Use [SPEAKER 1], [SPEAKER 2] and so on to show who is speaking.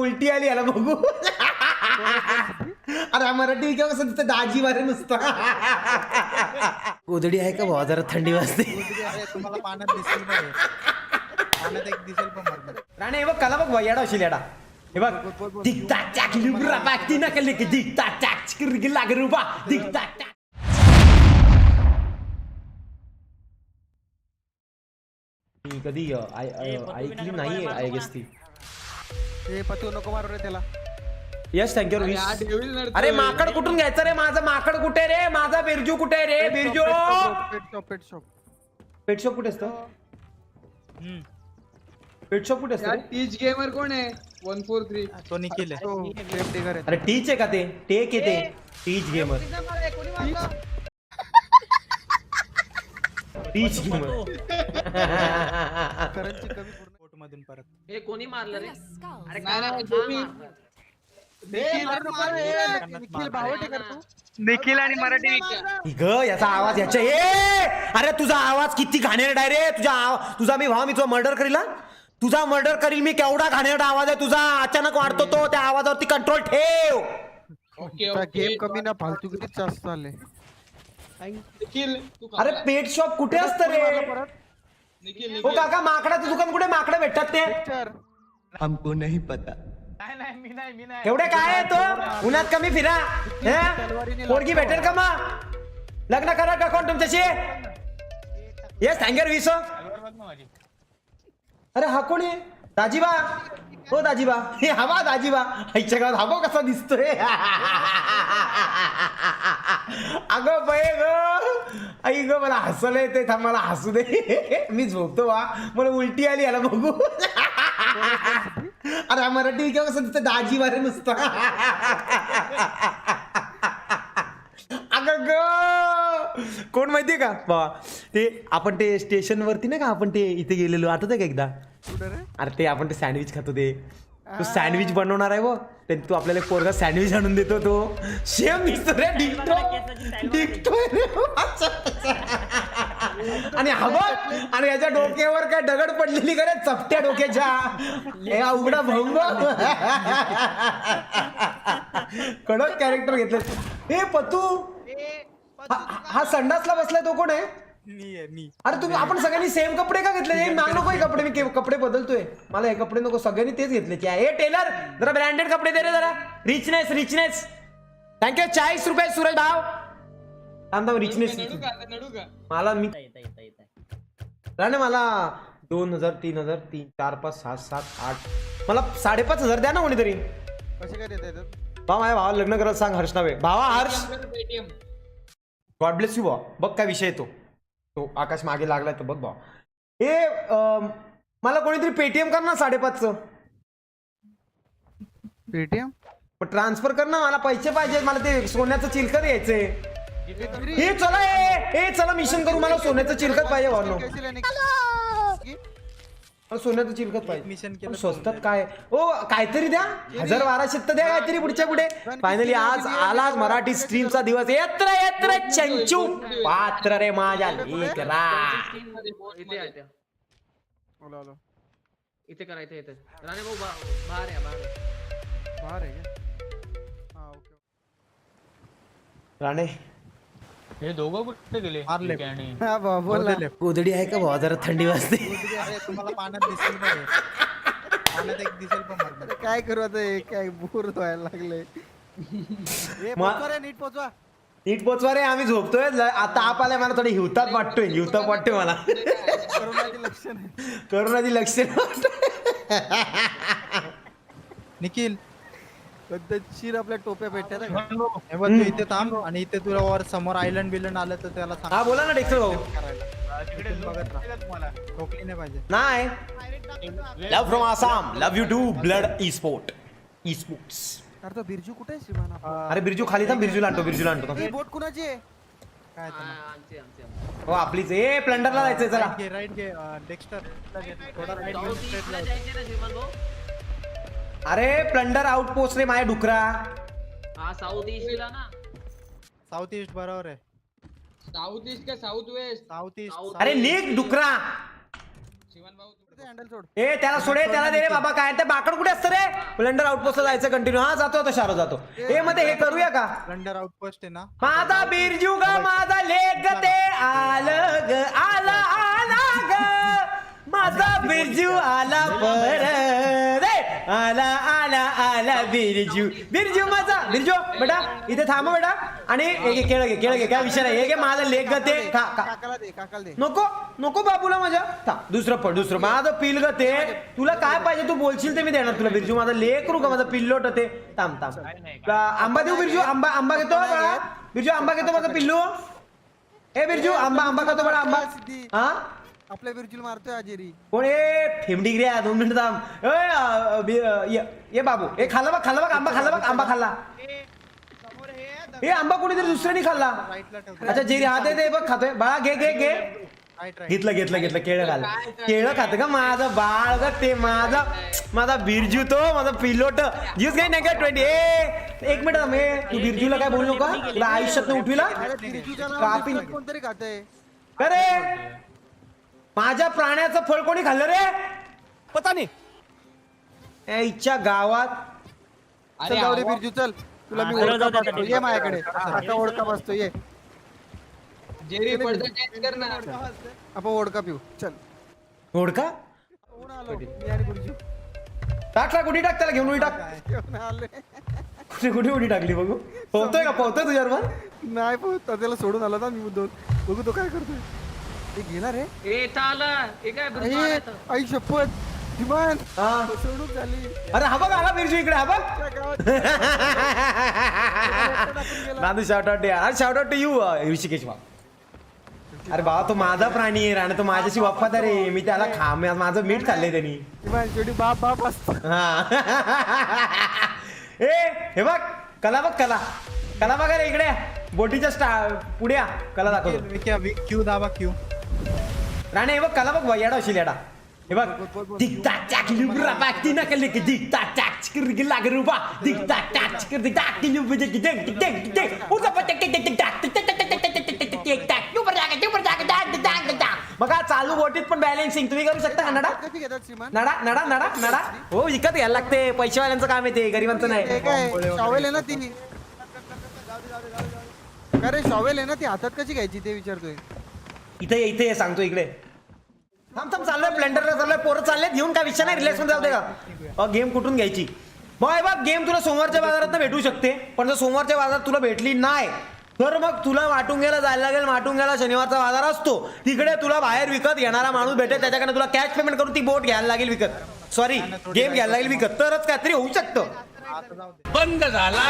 [SPEAKER 1] उलटी आली याला बघू. अरे मराठी किंवा कसं तिथं दाजी वारे नुसतं. गोधडी आहे का भाऊ जरा थंडी वाजते.
[SPEAKER 2] तुम्हाला पाण्यात दिसेल बघ. पाण्यात एक दिसेल पण मारणार.
[SPEAKER 1] राणे हे बघ कला बघ भाई येडा असेल येडा. हे बघ दिखता चाक लिबरा बाकी ना कले की दिखता चाक चिकरी लाग रुबा दिखता चाक. कधी ऐकली नाही आय गेस ती.
[SPEAKER 2] हे पतू नको मारू रे त्याला.
[SPEAKER 1] Yes thank you. अरे माकड कुठून घ्यायचं रे माझं. माकड कुठे रे माझा. बिरजू कुठे रे Birju.
[SPEAKER 2] Pet shop
[SPEAKER 1] pet shop कुठे असतं. पेट शॉप कुठे असतं.
[SPEAKER 3] टीच गेमर कोण आहे 143.
[SPEAKER 2] तो निखिल आहे.
[SPEAKER 1] अरे टीच आहे का ते. टेक येते टीच गेमर. टीच गेमर.
[SPEAKER 2] करंजी कमी पूर्ण कोट मधून परत.
[SPEAKER 4] हे कोणी मारलं रे. अरे
[SPEAKER 2] निखिल भावटे करतो.
[SPEAKER 3] निखिल आणि मराठी
[SPEAKER 1] ग याचा आवाज याच्या अरे तुझा आवाज किती घाणेरडा आहे रे. तुझा मी भाव मी तुझा मर्डर करील. तुझा मर्डर करील मी. केवढा घाणेरडा आवाज आहे तुझा. अचानक वाढतो तो. त्या आवाजावरती कंट्रोल ठेव.
[SPEAKER 2] गेम कमी ना फालतूगिरीच जास्त आले.
[SPEAKER 1] अरे पेट शॉप कुठे असतं रे. हो काका माकडाचं दुकान कुठे. माकडं भेटतात ते.
[SPEAKER 5] हमको नहीं पता.
[SPEAKER 1] एवढे काय आहे तो. उन्हात कमी फिरा. पोरगी भेटेल का मग. लग्न करा का कोण तुमच्याशी. Yes thank you 20. अरे हा कोण आहे. दाजीबा. हो दाजीबा. हे हवा दाजीबा. आईच्या गावात हवा कसा दिसतोय. अगं बय ग आई ग मला हसलं येते. थांब मला हसू दे. मी झोपतो वा. मला उलटी आली याला बघू. अरे मराठी किंवा कसं तिथं दाजी वारे नुसतं. अगं ग कोण माहितीये का बाबा. ते आपण ते स्टेशन वरती नाही का आपण ते इथे गेलेलो आठवतंय का एकदा. अरे ते आपण ते सँडविच खातो ते. तो सँडविच बनवणार आहे बघ. ते तू आपल्याला पोरगा सँडविच आणून देतो तो. सेम दिसतो रे. डिक्टो आणि हवा. आणि याच्या डोक्यावर काय दगड पडलेली का रे चपट्या डोक्याच्या. उघडा भंग. कडक कॅरेक्टर घेतलं. हे पतू हा संडासला बसलाय तो कोण आहे. अरे तुम्ही आपण सगळ्यांनी सेम कपडे का घेतले. मला नको हे कपडे. मी कपडे बदलतोय. मला हे कपडे नको. सगळ्यांनी तेच घेतले. हे टेलर जरा ब्रँडेड कपडे दे रे जरा. रिचनेस. थँक्यू 40 रुपये सूरज भाव. थांब रिचनेस. मला मी राणे मला 2000 3000 3 4 5 6 7 8 मला 5,500 द्या ना कोणीतरी.
[SPEAKER 2] कसे काय देत
[SPEAKER 1] भावा माझ्या भावाला लग्न करायला सांग. हर्ष नावे भावा. हर्ष गॉड ब्लेस यू भावा. बघ काय विषय तो. तो आकाश मागे लागलाय तो बघ भावा. हे मला कोणीतरी पेटीएम कर ना 5,500.
[SPEAKER 2] पेटीएम
[SPEAKER 1] ट्रान्सफर कर ना. मला पैसे पाहिजे. मला ते सोन्याचं चिलखत यायचंय. हे चला हे चला मिशन करू. मला सोन्याचं चिलखत पाहिजे भावनो. मला सोन्याचं चिलखत पाहिजे.
[SPEAKER 2] मिशन केलं
[SPEAKER 1] स्वस्तात काय हो काहीतरी द्या. 1200 तर द्या काहीतरी पुढच्या पुढे. फायनली आज आला मराठी स्ट्रीमचा दिवस. येत्र येत्र चंचू पात्र रे माझ्या लेकरा.
[SPEAKER 4] इथे करायचं इथे. राणे भाऊ बाहेर या
[SPEAKER 2] बाहेर आहे का.
[SPEAKER 1] राणे
[SPEAKER 6] हे दोघं कुठे गेले.
[SPEAKER 1] गोधडी आहे का भाऊ जरा थंडी वाजते.
[SPEAKER 2] तुम्हाला पाण्यात दिसेल बघ. पाण्यात एक दिसेल पण मारणार. काय करू आता. काय बोर व्हायला लागले. नीट पोचवा.
[SPEAKER 1] नीट पोचवा रे. आम्ही झोपतोय. आता आप आलाय मला थोडी हिवताप वाटतोय मला. करोनाची लक्षण.
[SPEAKER 2] निखिल पद्धतशीर आपल्या टोप्या भेटतात. तू इथे थांब आणि इथे तुला वर समोर आयलंड बिलंड आलं तर त्याला
[SPEAKER 1] हा बोला ना डेक्टर भाऊ.
[SPEAKER 2] बघत राहा. ठोकली नाही पाहिजे.
[SPEAKER 1] नाही. Love from Assam. Love you too blood esports.
[SPEAKER 2] अरे तो बिरजू कुठे आहे श्रीमान.
[SPEAKER 1] अरे बिरजू खाली थांब. बिरजूला आणतो.
[SPEAKER 2] ही बोट कुणाची आहे. काय
[SPEAKER 4] आमचे
[SPEAKER 1] हो आपलीच. प्लंडरला जायचंय चला.
[SPEAKER 2] राईट घे डेक्स्टर. थोडा राईट
[SPEAKER 4] जायचे ना श्रीमान भाऊ.
[SPEAKER 1] अरे प्लंडर आउट पोस्ट रे माझ्या डुकरा.
[SPEAKER 4] हा साऊथ ईस्टला ना.
[SPEAKER 2] साऊथ ईस्ट बरोबर आहे.
[SPEAKER 3] साऊथ ईस्ट का साऊथ वेस्ट.
[SPEAKER 2] South east.
[SPEAKER 1] अरे निक डुकरा.
[SPEAKER 3] शिवन भाऊ
[SPEAKER 2] हँडल सोड.
[SPEAKER 1] ए त्याला सोडे, त्याला दे रे बाबा. काय ते बाकड कुठे असतं रे? ब्लेंडर आउटपोस्टला जायचं कंटिन्यू. हा जातो आता, शारो जातो. ए मध्ये हे करूया का?
[SPEAKER 2] ब्लेंडर आउटपोस्ट आहे ना.
[SPEAKER 1] माझा बिरजू ग, माझा लेग ग, ते आलं ग, आला ग, माझा बिरजू आला परत रे, आला बिरजू माझा. बिरजू बेटा इथे थांब बेटा. आणि केळ घे काय विषय नाही. हे घे माझा लेग ग, ते खा.
[SPEAKER 2] काकाला दे.
[SPEAKER 1] नको बाबूला माझ्या. थांब, दुसरं माझं पिल ग ते. तुला काय पाहिजे तू बोलशील ते मी देणार तुला. बिरजू माझा लेकरू का, माझा पिल्लोट ते. थांब आंबा देऊ बिरजू. आंबा घेतो बाळा. बिरजू आंबा घेतो माझा पिल्लू. ए बिरजू आंबा खातो बडा आंबा. हा
[SPEAKER 2] आपल्या बिरजूला मारतोय अजेरी.
[SPEAKER 1] कोण ठेमडी रे. 2 मिनिट थांब. ये बाबू. ए खाल्ला बघ आंबा खाल्ला. हे आंबा कोणीतरी दुसऱ्याने खाल्ला. अच्छा जेरी हा दे बघ खातोय बाळा. घे घेतलं केळं खात का माझं बाळ ग ते. माझा बिरजू तो माझा पिल्लोट. जीस काही नाही का 20. एक मिनिट थांब. तू बिरजूला काय बोलू नका. तुला आयुष्यात उठविला कापी
[SPEAKER 2] कोणतरी खातंय.
[SPEAKER 1] अरे माझ्या प्राण्याचं फळ कोणी खाल्लं रे?
[SPEAKER 6] पता नाही.
[SPEAKER 1] इच्छा गावात.
[SPEAKER 2] चल जाऊ दे बिरजू चल. तुला मी ओळखा बसतो. ये माझ्याकडे. आता ओळखा बसतो. ये
[SPEAKER 3] जेरी पडदा चेंज कर ना.
[SPEAKER 2] आपण ओळखा पिऊ. चल
[SPEAKER 1] ओढका
[SPEAKER 2] कोण आलो? मी आणि बिरजू
[SPEAKER 1] टाकला. कुठे टाक त्याला. घेऊन उडी टाक.
[SPEAKER 2] घेऊन आले.
[SPEAKER 1] कुठे उडी टाकली बघू. पोहतोय तुझ्यावर पण.
[SPEAKER 2] नाही पोहत. त्याला सोडून आला ना मी दोन. बघू तो काय करतोय. ते गेला रे.
[SPEAKER 4] ए चाला हे काय बिरजू आला इथं.
[SPEAKER 2] आई शपथ किमान
[SPEAKER 1] हा.
[SPEAKER 2] फसवणूक झाली.
[SPEAKER 1] अरे हा बघ आला बिरजू इकडे. हा बघ. Nandu shout out to you Rishikesh बाबा. अरे बाबा तो माझा प्राणी आहे आणि तो माझ्याशी वफादार आहे. मी त्याला माझं मीठ खाल्लंय त्यांनी.
[SPEAKER 2] किमान शेवटी बाप असतो.
[SPEAKER 1] हा ए हे बघ कला बघा रे इकडे. बोटीच्या पुढे कला दाखवतो.
[SPEAKER 2] क्यू दाबा क्यू.
[SPEAKER 1] राणे हे बघ कला बघ. येडा असेल येडा. हे बघ टिकटाक लिब्रा बाकी ना कल्ले की टिकटाक चिकर की लाग रुबा टिकटाक चिकर टिकटाक की लिब्रा की टिक टिक टिक टिक उसा पट टिक टिक टिक टाक tick tick tick tick tick tick tick टाक ऊपर जाके टाक. बघा चालू बोटीत पण बॅलन्सिंग तुम्ही करू शकता का? नडा
[SPEAKER 2] कशी घेतात श्रीमान?
[SPEAKER 1] नडा हो विकत घ्यायला लागते. पैसेवाल्यांचं काम आहे ते, गरिबांचं
[SPEAKER 2] ते
[SPEAKER 1] नाही.
[SPEAKER 2] काय शॉवेल आहे ना ती. अरे शॉवेल आहे ना ती. हातात कशी घ्यायची ते विचारतोय.
[SPEAKER 1] इथे सांगतो इकडे. थांब चाललोय. ब्लेंडरला चाललोय. पोरं चाललेत घेऊन. काय विषय नाही. रिलॅक्स मध्ये जाऊ दे का. गेम कुठून घ्यायची बघ गेम तुला सोमवारच्या बाजारात भेटू शकते. पण जर सोमवारच्या बाजारात तुला भेटली नाही तर मग तुला वाटुंग्याला जायला लागेल. वाटुंग्याला शनिवारचा बाजार असतो. तिकडे तुला बाहेर विकत घेणारा माणूस भेटेल. त्याच्याकडे तुला कॅश पेमेंट करून ती बोट घ्यायला लागेल विकत. सॉरी गेम घ्यायला लागेल विकत. तरच काहीतरी होऊ शकतं.
[SPEAKER 6] बंद झाला.